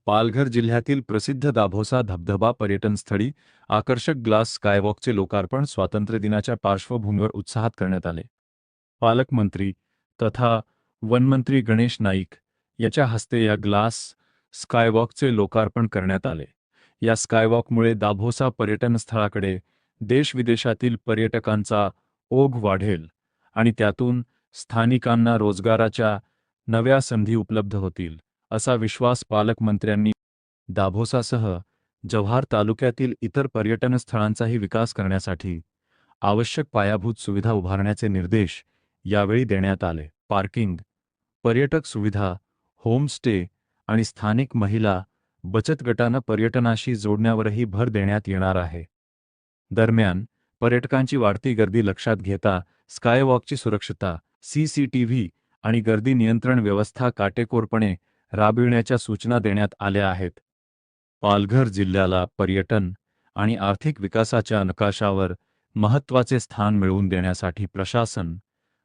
पालघर जिल्ह्यातील प्रसिद्ध दाभोसा धबधबा पर्यटनस्थळी आकर्षक ग्लास स्कायवॉकचे लोकार्पण स्वातंत्र्यदिनाच्या पार्श्वभूमीवर उत्साहात करण्यात आले. पालकमंत्री तथा वनमंत्री गणेश नाईक याच्या हस्ते या ग्लास स्कायवॉकचे लोकार्पण करण्यात आले. या स्कायवॉकमुळे दाभोसा पर्यटनस्थळाकडे देशविदेशातील पर्यटकांचा ओघ वाढेल आणि त्यातून स्थानिकांना रोजगाराच्या नव्या संधी उपलब्ध होतील, असा विश्वास पालकमंत्र्यांनी दाभोसासह जव्हार तालुक्यातील इतर पर्यटन स्थळांचाही विकास करण्यासाठी आवश्यक पायाभूत सुविधा उभारण्याचे निर्देश यावेळी देण्यात आले. पार्किंग, पर्यटक सुविधा, होमस्टे आणि स्थानिक महिला बचत गटांना पर्यटनाशी जोडण्यावरही भर देण्यात येणार आहे. दरम्यान, पर्यटकांची वाढती गर्दी लक्षात घेता स्कायवॉकची सुरक्षता, CCTV आणि गर्दी नियंत्रण व्यवस्था काटेकोरपणे राबविण्याच्या सूचना देण्यात आल्या आहेत. पालघर जिल्ह्याला पर्यटन आणि आर्थिक विकासाच्या नकाशावर महत्त्वाचे स्थान मिळवून देण्यासाठी प्रशासन,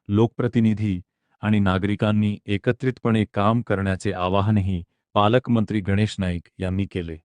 लोकप्रतिनिधी आणि नागरिकांनी एकत्रितपणे काम करण्याचे आवाहनही पालकमंत्री गणेश नाईक यांनी केले.